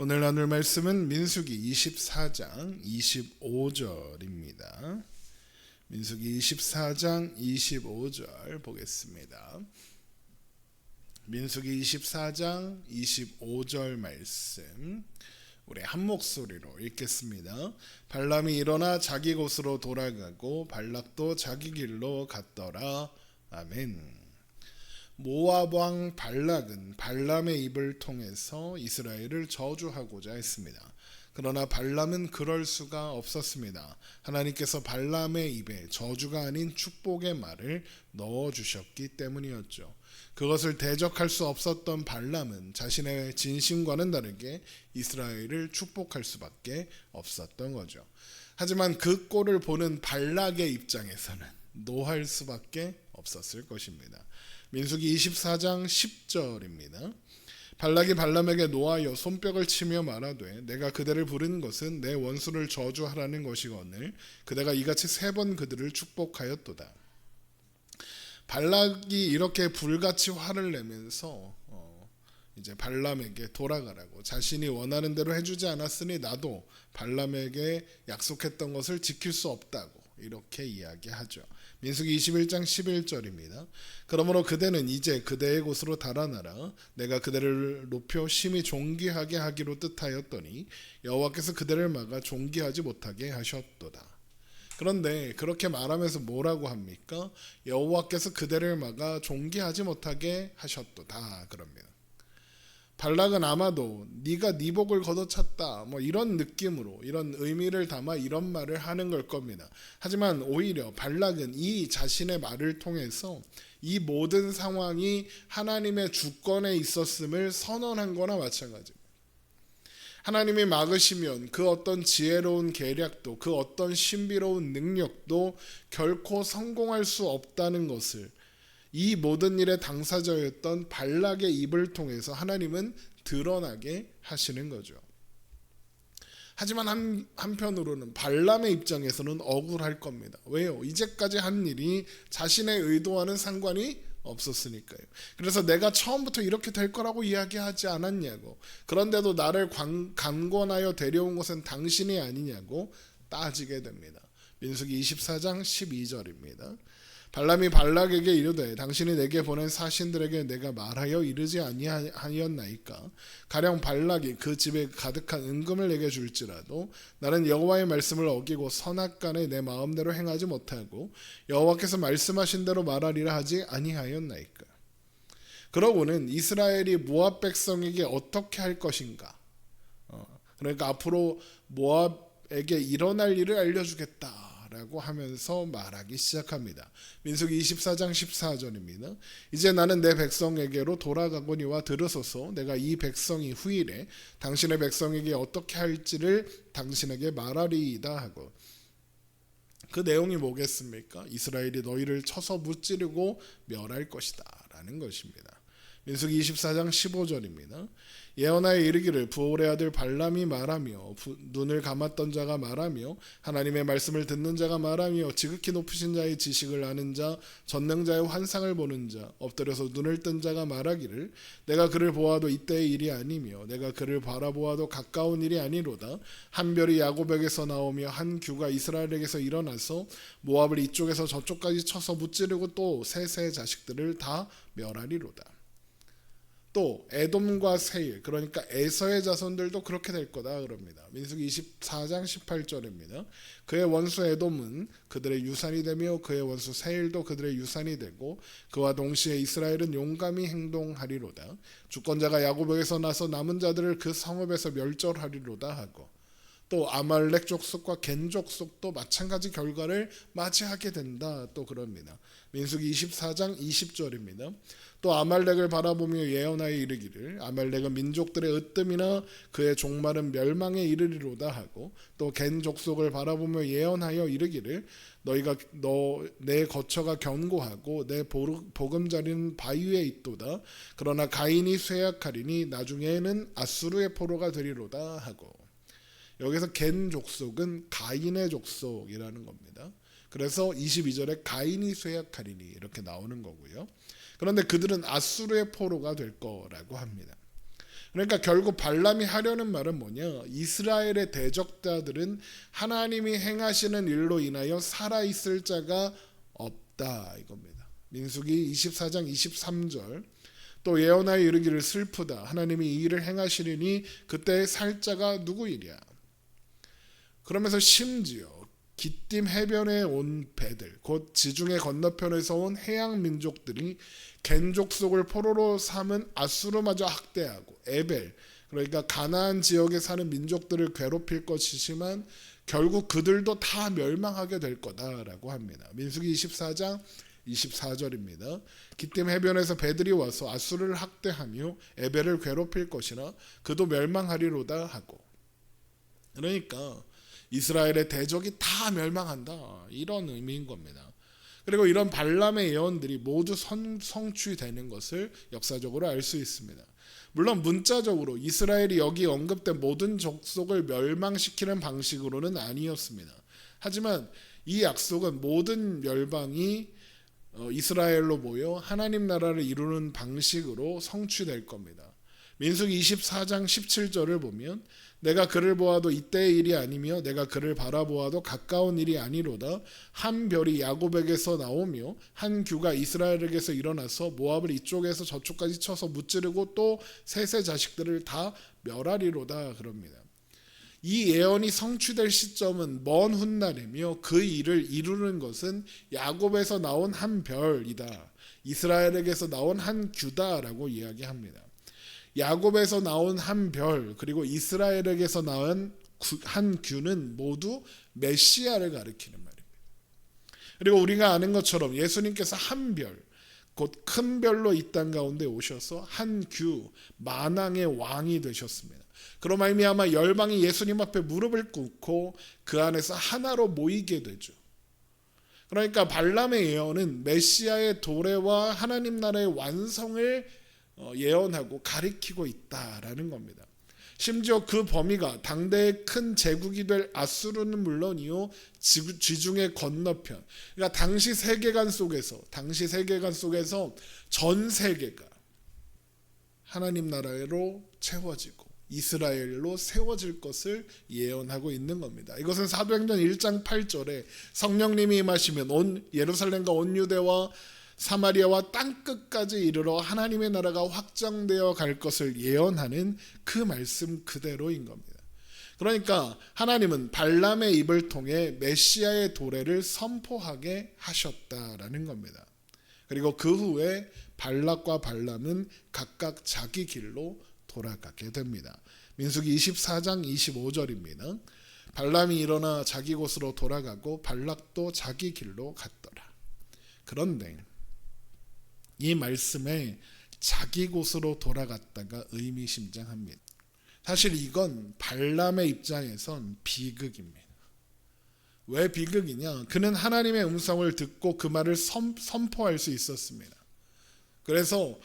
오늘 나눌 말씀은 민수기 24장 25절입니다. 민수기 24장 25절 보겠습니다. 민수기 24장 25절 말씀 우리 한 목소리로 읽겠습니다. 발람이 일어나 자기 곳으로 돌아가고 발락도 자기 길로 갔더라. 아멘. 모압 왕 발락은 발람의 입을 통해서 이스라엘을 저주하고자 했습니다. 그러나 발람은 그럴 수가 없었습니다. 하나님께서 발람의 입에 저주가 아닌 축복의 말을 넣어주셨기 때문이었죠. 그것을 대적할 수 없었던 발람은 자신의 진심과는 다르게 이스라엘을 축복할 수밖에 없었던 거죠. 하지만 그 꼴을 보는 발락의 입장에서는 노할 수밖에 없었을 것입니다. 민수기 24장 10절입니다. 발락이 발람에게 노하여 손뼉을 치며 말하되 내가 그대를 부른 것은 내 원수를 저주하라는 것이거늘 그대가 이같이 3번 그들을 축복하였도다. 발락이 이렇게 불같이 화를 내면서 이제 발람에게 돌아가라고, 자신이 원하는 대로 해주지 않았으니 나도 발람에게 약속했던 것을 지킬 수 없다고 이렇게 이야기하죠. 민수기 21장 11절입니다. 그러므로 그대는 이제 그대의 곳으로 달아나라. 내가 그대를 높여 심히 존귀하게 하기로 뜻하였더니 여호와께서 그대를 막아 존귀하지 못하게 하셨도다. 그런데 그렇게 말하면서 뭐라고 합니까? 여호와께서 그대를 막아 존귀하지 못하게 하셨도다 그럽니다. 발락은 아마도 네가 네 복을 걷어찼다 이런 느낌으로, 이런 의미를 담아 이런 말을 하는 걸 겁니다. 하지만 오히려 발락은 이 자신의 말을 통해서 이 모든 상황이 하나님의 주권에 있었음을 선언한 거나 마찬가지입니다. 하나님이 막으시면 그 어떤 지혜로운 계략도, 그 어떤 신비로운 능력도 결코 성공할 수 없다는 것을 이 모든 일의 당사자였던 발락의 입을 통해서 하나님은 드러나게 하시는 거죠. 하지만 한편으로는 발람의 입장에서는 억울할 겁니다. 왜요? 이제까지 한 일이 자신의 의도와는 상관이 없었으니까요. 그래서 내가 처음부터 이렇게 될 거라고 이야기하지 않았냐고, 그런데도 나를 강권하여 데려온 것은 당신이 아니냐고 따지게 됩니다. 민수기 24장 12절입니다. 발람이 발락에게 이르되 당신이 내게 보낸 사신들에게 내가 말하여 이르지 아니하였나이까? 가령 발락이 그 집에 가득한 은금을 내게 줄지라도 나는 여호와의 말씀을 어기고 선악간에 내 마음대로 행하지 못하고 여호와께서 말씀하신 대로 말하리라 하지 아니하였나이까? 그러고는 이스라엘이 모압 백성에게 어떻게 할 것인가? 그러니까 앞으로 모압에게 일어날 일을 알려주겠다 라고 하면서 말하기 시작합니다. 민수기 24장 14절입니다. 이제 나는 내 백성에게로 돌아가거니와 들으소서. 내가 이 백성이 후일에 당신의 백성에게 어떻게 할지를 당신에게 말하리이다 하고, 그 내용이 뭐겠습니까? 이스라엘이 너희를 쳐서 무찌르고 멸할 것이다 라는 것입니다. 민수기 24장 15절입니다. 예언하여 이르기를 부올의 아들 발람이 말하며 눈을 감았던 자가 말하며 하나님의 말씀을 듣는 자가 말하며 지극히 높으신 자의 지식을 아는 자, 전능자의 환상을 보는 자, 엎드려서 눈을 뜬 자가 말하기를 내가 그를 보아도 이때의 일이 아니며 내가 그를 바라보아도 가까운 일이 아니로다. 한 별이 야곱에게서 나오며 한 규가 이스라엘에게서 일어나서 모압을 이쪽에서 저쪽까지 쳐서 무찌르고 또 셋의 자식들을 다 멸하리로다. 또 에돔과 세일, 그러니까 에서의 자손들도 그렇게 될 거다 그럽니다. 민수기 24장 18절입니다. 그의 원수 에돔은 그들의 유산이 되며 그의 원수 세일도 그들의 유산이 되고 그와 동시에 이스라엘은 용감히 행동하리로다. 주권자가 야곱에게서 나서 남은 자들을 그 성읍에서 멸절하리로다 하고, 또 아말렉 족속과 겐 족속도 마찬가지 결과를 맞이하게 된다 또 그럽니다. 민수기 24장 20절입니다. 또 아말렉을 바라보며 예언하여 이르기를 아말렉은 민족들의 으뜸이나 그의 종말은 멸망에 이르리로다 하고, 또 겐 족속을 바라보며 예언하여 이르기를 너희가 내 거처가 견고하고 내 보금자리는 바위에 있도다. 그러나 가인이 쇠약하리니 나중에는 아수르의 포로가 되리로다 하고, 여기서 겐 족속은 가인의 족속이라는 겁니다. 그래서 22절에 가인이 쇠약하리니 이렇게 나오는 거고요. 그런데 그들은 아수르의 포로가 될 거라고 합니다. 그러니까 결국 발람이 하려는 말은 뭐냐? 이스라엘의 대적자들은 하나님이 행하시는 일로 인하여 살아있을 자가 없다 이겁니다. 민수기 24장 23절 또 예언하여 이르기를 슬프다 하나님이 이 일을 행하시리니 그때 살 자가 누구이랴. 그러면서 심지어 기띔 해변에 온 배들 곧 지중해 건너편에서 온 해양 민족들이 겐족 속을 포로로 삼은 아수르마저 학대하고 에벨 그러니까 가나안 지역에 사는 민족들을 괴롭힐 것이지만 결국 그들도 다 멸망하게 될 거다라고 합니다. 민수기 24장 24절입니다. 기띔 해변에서 배들이 와서 아수르를 학대하며 에벨을 괴롭힐 것이나 그도 멸망하리로다 하고 그러니까 이스라엘의 대적이 다 멸망한다 이런 의미인 겁니다. 그리고 이런 발람의 예언들이 모두 성취되는 것을 역사적으로 알 수 있습니다. 물론 문자적으로 이스라엘이 여기 언급된 모든 족속을 멸망시키는 방식으로는 아니었습니다. 하지만 이 약속은 모든 멸망이 이스라엘로 모여 하나님 나라를 이루는 방식으로 성취될 겁니다. 민수기 24장 17절을 보면 내가 그를 보아도 이때의 일이 아니며 내가 그를 바라보아도 가까운 일이 아니로다. 한 별이 야곱에게서 나오며 한 규가 이스라엘에게서 일어나서 모압을 이쪽에서 저쪽까지 쳐서 무찌르고 또 셋의 자식들을 다 멸하리로다 그럽니다. 이 예언이 성취될 시점은 먼 훗날이며 그 일을 이루는 것은 야곱에서 나온 한 별이다. 이스라엘에게서 나온 한 규다라고 이야기합니다. 야곱에서 나온 한 별 그리고 이스라엘에게서 나온 한 규는 모두 메시아를 가리키는 말입니다. 그리고 우리가 아는 것처럼 예수님께서 한 별, 곧 큰 별로 이 땅 가운데 오셔서 한 규, 만왕의 왕이 되셨습니다. 그로 말미암아 열방이 예수님 앞에 무릎을 꿇고 그 안에서 하나로 모이게 되죠. 그러니까 발람의 예언은 메시아의 도래와 하나님 나라의 완성을 예언하고 가리키고 있다라는 겁니다. 심지어 그 범위가 당대의 큰 제국이 될 아수르는 물론이요 지중해 건너편 그러니까 당시 세계관 속에서 전 세계가 하나님 나라로 채워지고 이스라엘로 세워질 것을 예언하고 있는 겁니다. 이것은 사도행전 1장 8절에 성령님이 임하시면 온 예루살렘과 온 유대와 사마리아와 땅끝까지 이르러 하나님의 나라가 확장되어 갈 것을 예언하는 그 말씀 그대로인 겁니다. 그러니까 하나님은 발람의 입을 통해 메시아의 도래를 선포하게 하셨다라는 겁니다. 그리고 그 후에 발락과 발람은 각각 자기 길로 돌아가게 됩니다. 민수기 24장 25절입니다. 발람이 일어나 자기 곳으로 돌아가고 발락도 자기 길로 갔더라. 그런데 이 말씀에 자기 곳으로 돌아갔다가 의미심장합니다. 사실 이건 발람의 입장에선 비극입니다. 왜 비극이냐? 그는 하나님의 음성을 듣고 그 말을 선포할 수 있었습니다. 그래서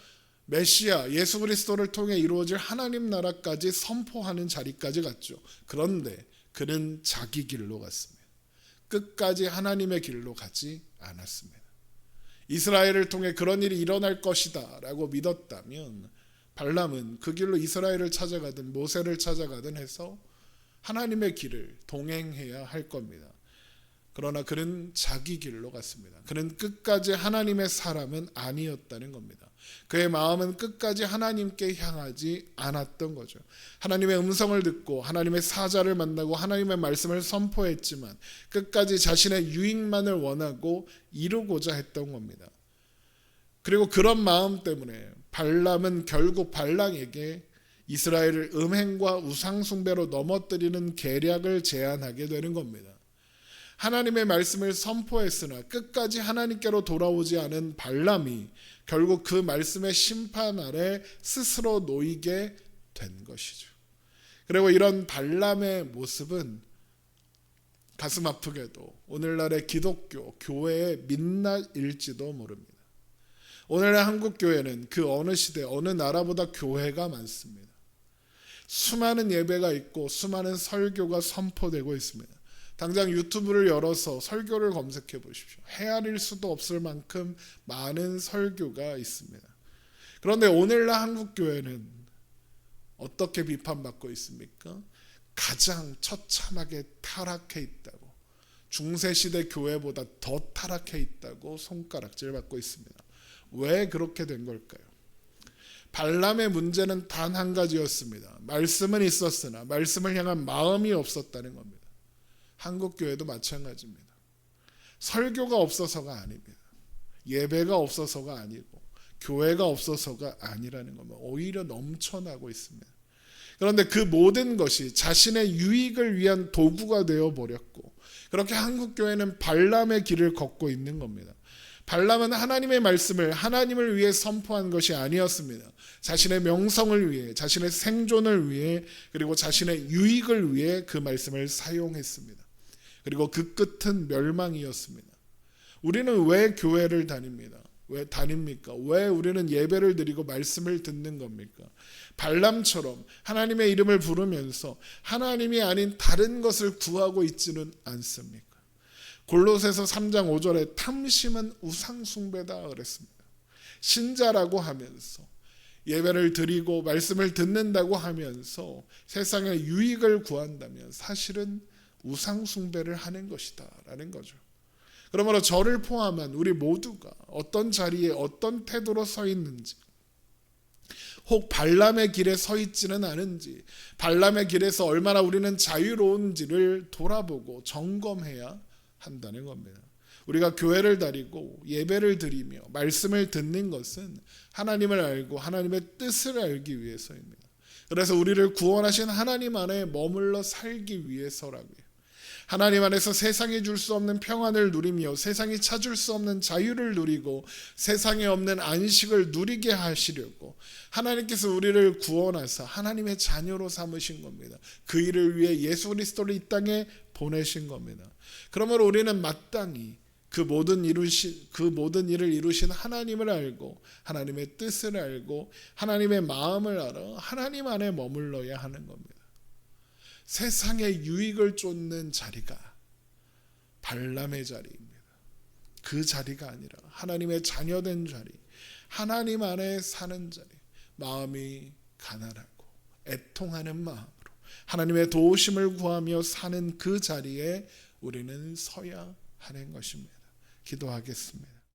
메시아 예수 그리스도를 통해 이루어질 하나님 나라까지 선포하는 자리까지 갔죠. 그런데 그는 자기 길로 갔습니다. 끝까지 하나님의 길로 가지 않았습니다. 이스라엘을 통해 그런 일이 일어날 것이다 라고 믿었다면 발람은 그 길로 이스라엘을 찾아가든 모세를 찾아가든 해서 하나님의 길을 동행해야 할 겁니다. 그러나 그는 자기 길로 갔습니다. 그는 끝까지 하나님의 사람은 아니었다는 겁니다. 그의 마음은 끝까지 하나님께 향하지 않았던 거죠. 하나님의 음성을 듣고 하나님의 사자를 만나고 하나님의 말씀을 선포했지만 끝까지 자신의 유익만을 원하고 이루고자 했던 겁니다. 그리고 그런 마음 때문에 발람은 결국 발락에게 이스라엘을 음행과 우상숭배로 넘어뜨리는 계략을 제안하게 되는 겁니다. 하나님의 말씀을 선포했으나 끝까지 하나님께로 돌아오지 않은 발람이 결국 그 말씀의 심판 아래 스스로 놓이게 된 것이죠. 그리고 이런 발람의 모습은 가슴 아프게도 오늘날의 기독교 교회의 민낯일지도 모릅니다. 오늘날 한국 교회는 그 어느 시대 어느 나라보다 교회가 많습니다. 수많은 예배가 있고 수많은 설교가 선포되고 있습니다. 당장 유튜브를 열어서 설교를 검색해 보십시오. 헤아릴 수도 없을 만큼 많은 설교가 있습니다. 그런데 오늘날 한국 교회는 어떻게 비판받고 있습니까? 가장 처참하게 타락해 있다고, 중세시대 교회보다 더 타락해 있다고 손가락질 받고 있습니다. 왜 그렇게 된 걸까요? 발람의 문제는 단 한 가지였습니다. 말씀은 있었으나 말씀을 향한 마음이 없었다는 겁니다. 한국 교회도 마찬가지입니다. 설교가 없어서가 아닙니다. 예배가 없어서가 아니고 교회가 없어서가 아니라는 겁니다. 오히려 넘쳐나고 있습니다. 그런데 그 모든 것이 자신의 유익을 위한 도구가 되어버렸고, 그렇게 한국 교회는 발람의 길을 걷고 있는 겁니다. 발람은 하나님의 말씀을 하나님을 위해 선포한 것이 아니었습니다. 자신의 명성을 위해, 자신의 생존을 위해, 그리고 자신의 유익을 위해 그 말씀을 사용했습니다. 그리고 그 끝은 멸망이었습니다. 우리는 왜 교회를 다닙니다? 왜 다닙니까? 왜 우리는 예배를 드리고 말씀을 듣는 겁니까? 발람처럼 하나님의 이름을 부르면서 하나님이 아닌 다른 것을 구하고 있지는 않습니까? 골로새서 3장 5절에 탐심은 우상숭배다 그랬습니다. 신자라고 하면서 예배를 드리고 말씀을 듣는다고 하면서 세상의 유익을 구한다면 사실은 우상숭배를 하는 것이다 라는 거죠. 그러므로 저를 포함한 우리 모두가 어떤 자리에 어떤 태도로 서 있는지, 혹 발람의 길에 서 있지는 않은지, 발람의 길에서 얼마나 우리는 자유로운지를 돌아보고 점검해야 한다는 겁니다. 우리가 교회를 다니고 예배를 드리며 말씀을 듣는 것은 하나님을 알고 하나님의 뜻을 알기 위해서입니다. 그래서 우리를 구원하신 하나님 안에 머물러 살기 위해서라고요. 하나님 안에서 세상이 줄 수 없는 평안을 누리며 세상이 찾을 수 없는 자유를 누리고 세상에 없는 안식을 누리게 하시려고 하나님께서 우리를 구원하사 하나님의 자녀로 삼으신 겁니다. 그 일을 위해 예수 그리스도를 이 땅에 보내신 겁니다. 그러므로 우리는 마땅히 그 모든 일을 이루신 하나님을 알고 하나님의 뜻을 알고 하나님의 마음을 알아 하나님 안에 머물러야 하는 겁니다. 세상의 유익을 쫓는 자리가 발람의 자리입니다. 그 자리가 아니라 하나님의 자녀된 자리, 하나님 안에 사는 자리, 마음이 가난하고 애통하는 마음으로 하나님의 도우심을 구하며 사는 그 자리에 우리는 서야 하는 것입니다. 기도하겠습니다.